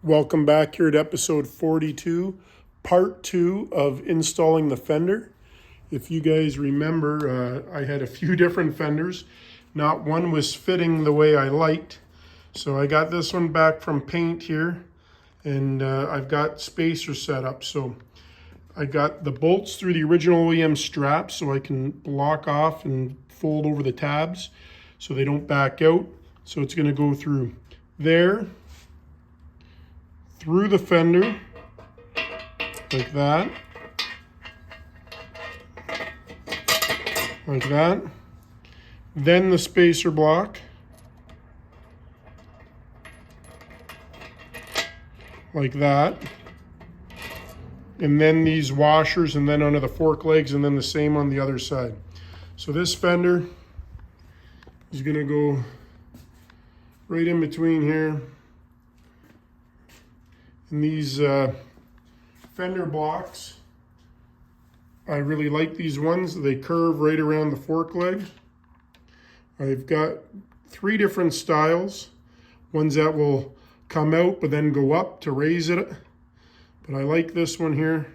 Welcome back here at episode 42, part 2 of installing the Fender. If you guys remember, I had a few different Fenders. Not one was fitting the way I liked. So I got this one back from paint here, and I've got spacers set up. So I got the bolts through the original OEM straps so I can block off and fold over the tabs so they don't back out. So it's going to go through there, through the fender, like that, then the spacer block, like that, and then these washers, and then onto the fork legs, and then the same on the other side. So this fender is going to go right in between here. And these fender blocks, I really like these ones. They curve right around the fork leg. I've got 3 different styles. Ones that will come out but then go up to raise it. But I like this one here.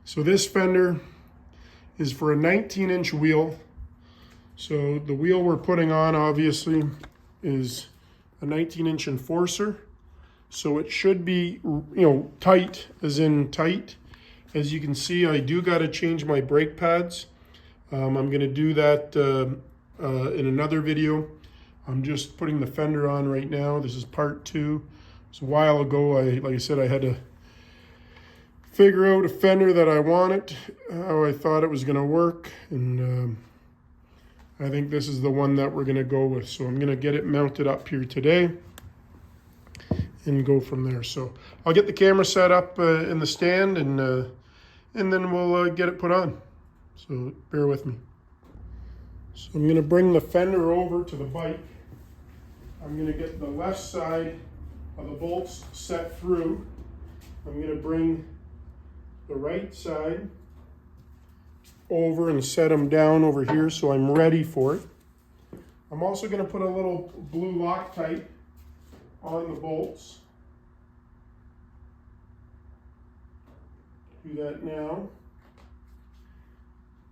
So this fender is for a 19-inch wheel. So the wheel we're putting on obviously is a 19-inch enforcer. So it should be, tight, as in tight. As you can see, I do got to change my brake pads. I'm going to do that in another video. I'm just putting the fender on right now. This is part 2. It was a while ago. Like I said, I had to figure out a fender that I wanted, how I thought it was going to work, and I think this is the one that we're going to go with. So I'm going to get it mounted up here today and go from there. So I'll get the camera set up in the stand, and then we'll get it put on. So bear with me. So I'm going to bring the fender over to the bike. I'm going to get the left side of the bolts set through. I'm going to bring the right side over and set them down over here so I'm ready for it. I'm also going to put a little blue Loctite on the bolts. Do that now.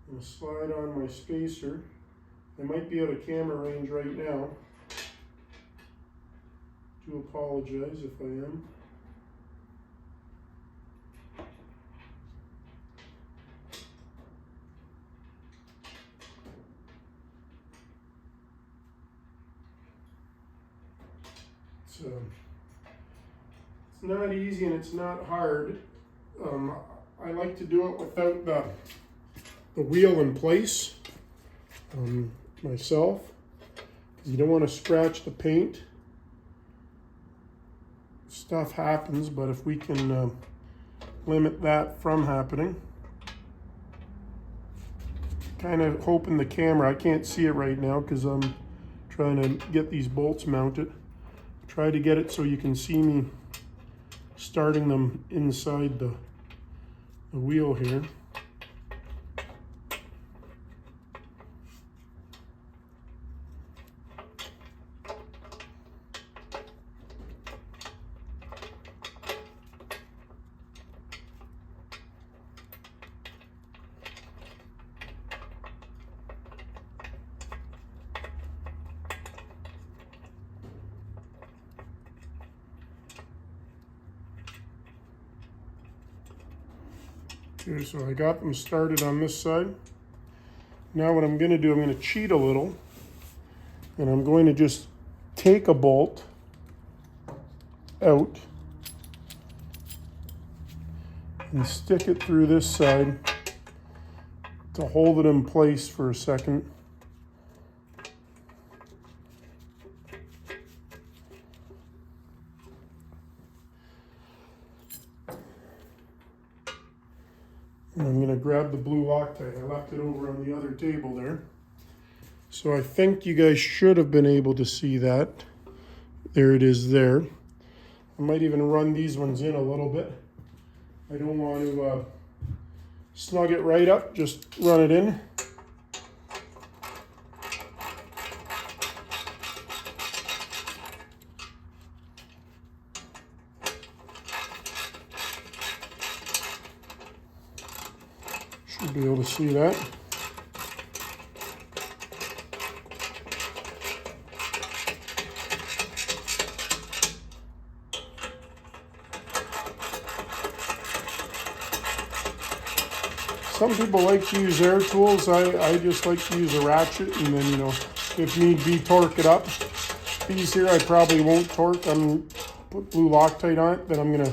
I'm going to slide on my spacer. I might be out of camera range right now. Do apologize if I am. It's not easy and it's not hard. I like to do it without the wheel in place myself, because you don't want to scratch the paint. Stuff happens, but if we can limit that from happening. Kind of hoping the camera, I can't see it right now because I'm trying to get these bolts mounted. Try to get it so you can see me starting them inside the wheel here. Okay, so I got them started on this side. Now what I'm going to do, I'm going to cheat a little, and I'm going to just take a bolt out and stick it through this side to hold it in place for a second. And I'm going to grab the blue Loctite. I left it over on the other table there. So I think you guys should have been able to see that. There it is there. I might even run these ones in a little bit. I don't want to snug it right up, just run it in. Should be able to see that. Some people like to use air tools. I just like to use a ratchet and then, you know, if need be, torque it up. These here I probably won't torque. I'm put blue Loctite on it. Then I'm gonna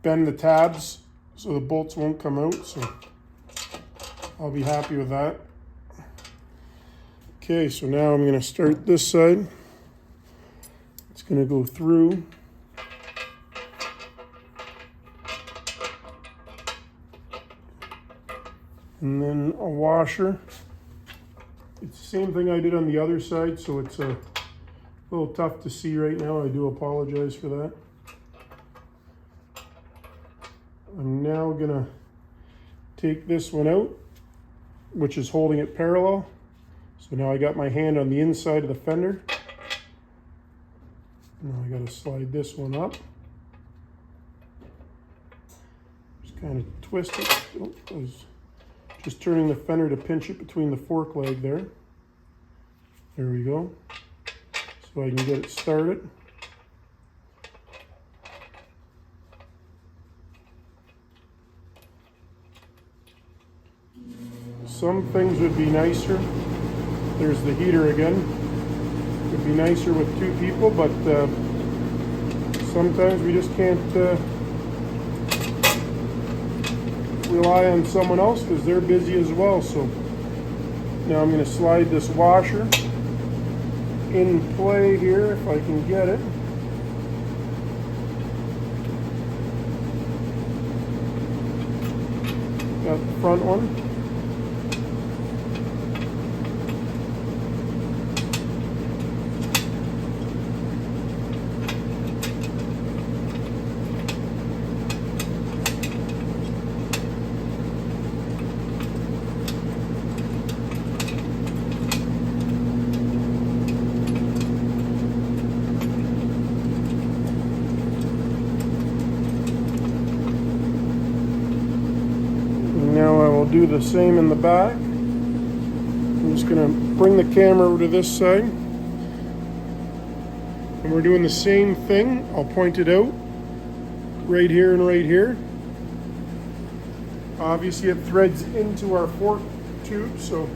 bend the tabs so the bolts won't come out. So I'll be happy with that. Okay, so now I'm gonna start this side. It's gonna go through. And then a washer. It's the same thing I did on the other side, so it's a little tough to see right now. I do apologize for that. I'm now gonna take this one out, which is holding it parallel. So now I got my hand on the inside of the fender. Now I gotta slide this one up. Just kind of twist it. Oh, I was just turning the fender to pinch it between the fork leg there. There we go. So I can get it started. Some things would be nicer. There's the heater again. It would be nicer with two people, but sometimes we just can't rely on someone else because they're busy as well. So now I'm going to slide this washer in play here if I can get it. Got the front one. Now I will do the same in the back. I'm just going to bring the camera over to this side. And we're doing the same thing. I'll point it out right here and right here. Obviously it threads into our fork tube, so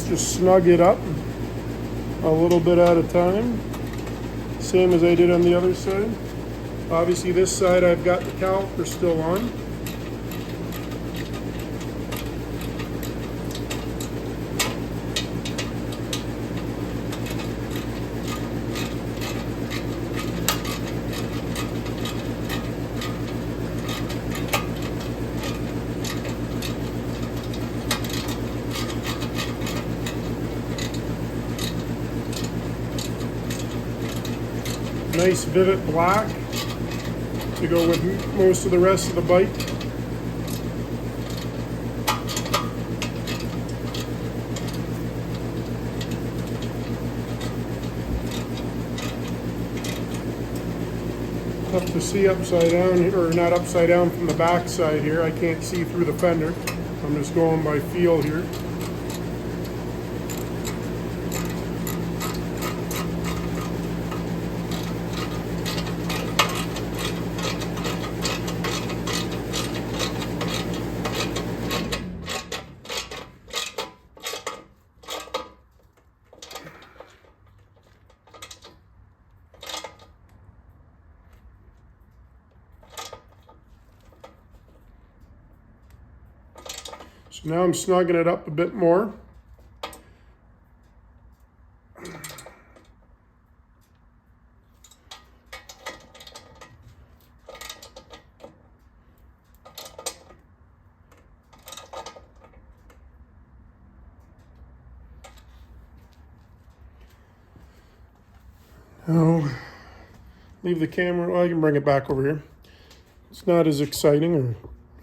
just snug it up a little bit at a time, same as I did on the other side. Obviously this side I've got the caliper still on. Nice vivid black to go with most of the rest of the bike. Tough to see upside down, or not upside down from the back side here. I can't see through the fender. I'm just going by feel here. So now I'm snugging it up a bit more. Oh, leave the camera. Well, I can bring it back over here. It's not as exciting, or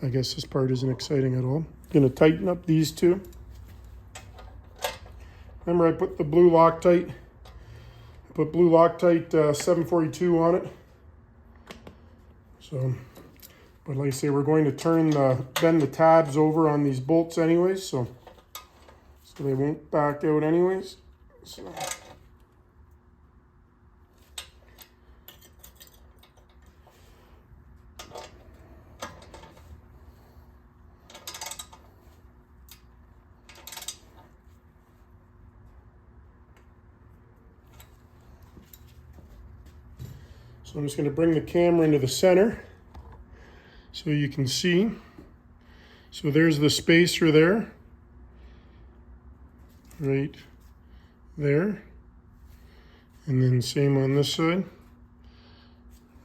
I guess this part isn't exciting at all. Gonna tighten up these two. Remember I put the blue Loctite. I put blue Loctite 742 on it. So, but like I say, we're going to bend the tabs over on these bolts anyways, so they won't back out anyways. So I'm just going to bring the camera into the center so you can see. So there's the spacer there, right there. And then same on this side,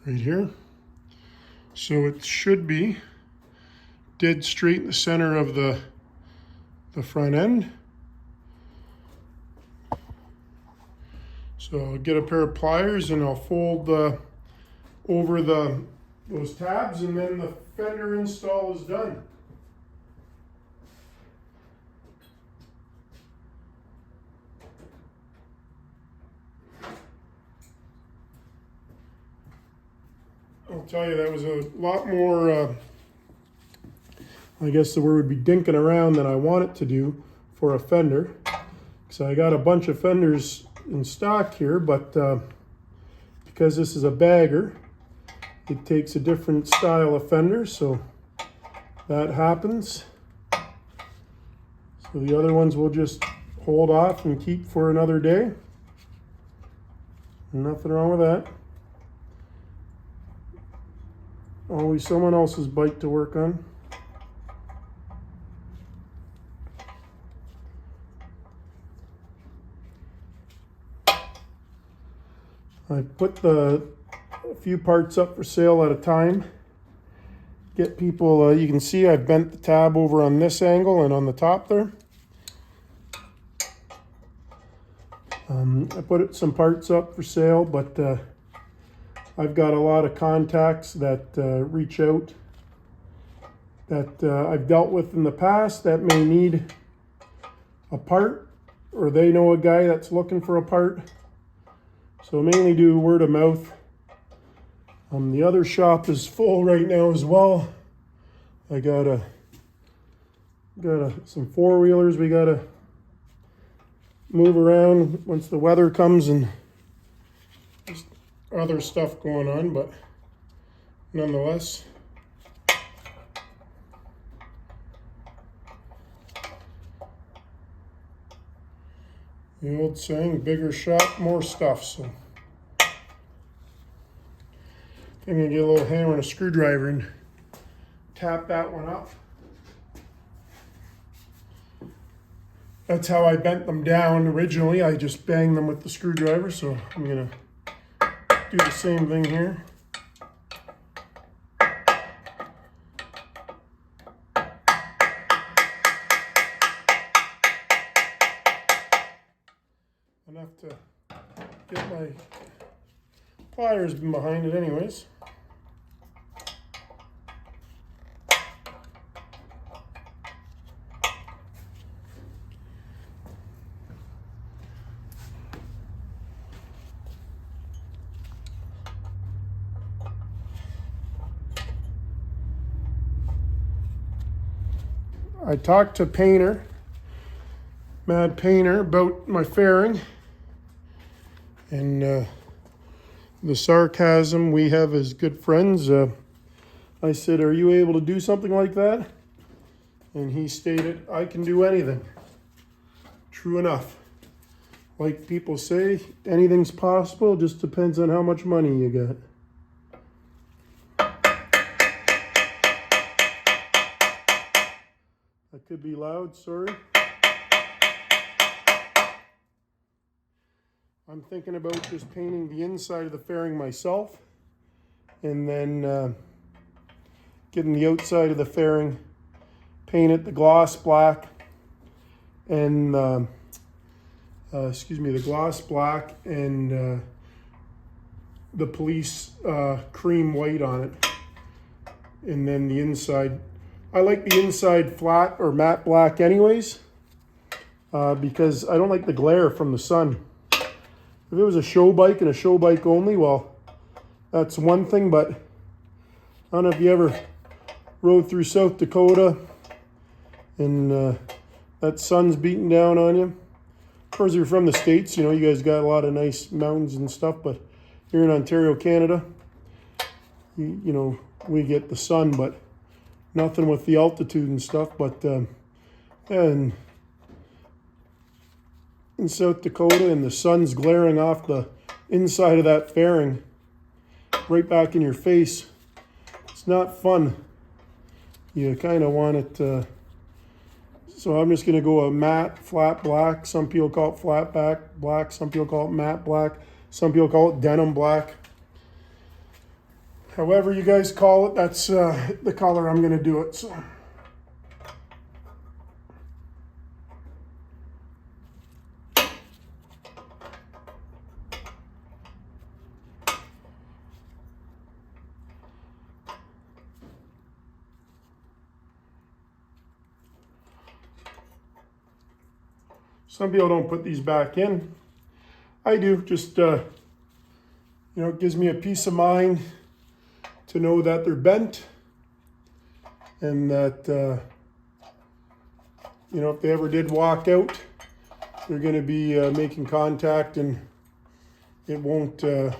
right here. So it should be dead straight in the center of the front end. So I'll get a pair of pliers and I'll fold over those tabs, and then the fender install is done. I'll tell you, that was a lot more, I guess the word would be dinking around than I want it to do for a Fender. So I got a bunch of Fenders in stock here, but because this is a bagger, it takes a different style of fender, so that happens. So the other ones we'll just hold off and keep for another day. Nothing wrong with that. Always someone else's bike to work on. I put a few parts up for sale at a time. Get people, you can see I've bent the tab over on this angle and on the top there. I put some parts up for sale, but I've got a lot of contacts that reach out that I've dealt with in the past that may need a part, or they know a guy that's looking for a part. So mainly do word of mouth. The other shop is full right now as well. I got some four-wheelers we gotta move around once the weather comes, and just other stuff going on, but nonetheless. The old saying, bigger shop, more stuff. So I'm gonna get a little hammer and a screwdriver and tap that one up. That's how I bent them down originally. I just banged them with the screwdriver, so I'm gonna do the same thing here. Enough to get my pliers behind it anyways. I talked to Painter, Mad Painter, about my fairing, and the sarcasm we have as good friends. I said, are you able to do something like that? And he stated, I can do anything. True enough. Like people say, anything's possible, just depends on how much money you got. That could be loud, sorry. I'm thinking about just painting the inside of the fairing myself, and then getting the outside of the fairing painted the gloss black, and the gloss black, and the police cream white on it. And then the inside, I like the inside flat or matte black anyways, because I don't like the glare from the sun. If it was a show bike and a show bike only, well, that's one thing, but I don't know if you ever rode through South Dakota and that sun's beating down on you. Of course, if you're from the States, you know, you guys got a lot of nice mountains and stuff, but here in Ontario, Canada, you know, we get the sun, but nothing with the altitude and stuff. But and in South Dakota, and the sun's glaring off the inside of that fairing right back in your face. It's not fun. You kind of want it. So I'm just going to go a matte flat black. Some people call it flat black. Some people call it matte black. Some people call it denim black. However you guys call it, that's the color I'm going to do it. So. Some people don't put these back in. I do, just, you know, it gives me a peace of mind to know that they're bent and that, you know, if they ever did walk out, they're going to be making contact and it won't, they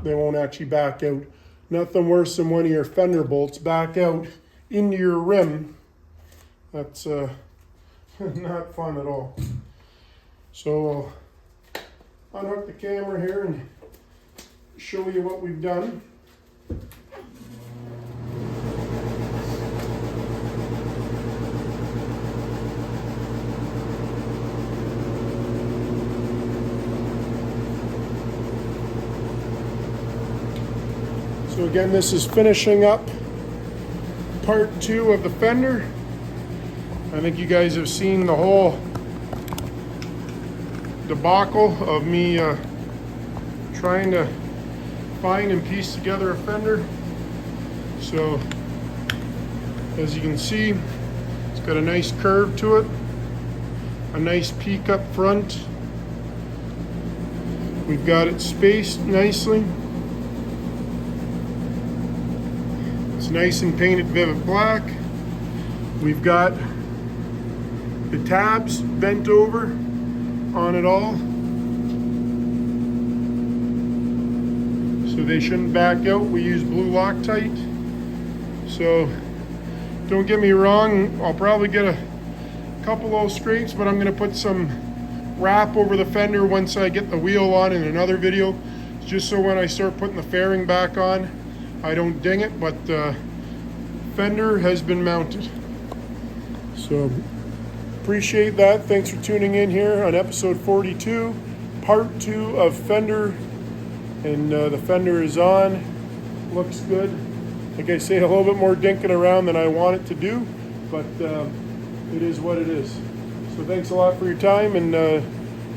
won't actually back out. Nothing worse than one of your fender bolts back out into your rim. That's, not fun at all. So I'll unhook the camera here and show you what we've done. So again, this is finishing up part 2 of the fender. I think you guys have seen the whole debacle of me trying to find and piece together a fender. So as you can see, it's got a nice curve to it, a nice peak up front. We've got it spaced nicely. It's nice and painted vivid black. We've got the tabs bent over on it all, so they shouldn't back out. We use blue Loctite. So don't get me wrong, I'll probably get a couple of scrapes, but I'm going to put some wrap over the fender once I get the wheel on in another video, just so when I start putting the fairing back on, I don't ding it. But fender has been mounted. So appreciate that. Thanks for tuning in here on episode 42, part 2 of Fender. And the fender is on. Looks good. Like I say, a little bit more dinking around than I want it to do, but it is what it is. So thanks a lot for your time, and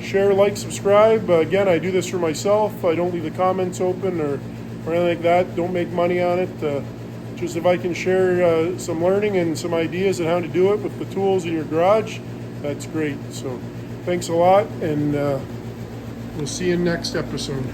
share, like, subscribe. Again, I do this for myself. I don't leave the comments open or anything like that. Don't make money on it. Just if I can share some learning and some ideas on how to do it with the tools in your garage, that's great. So thanks a lot, and we'll see you in the next episode.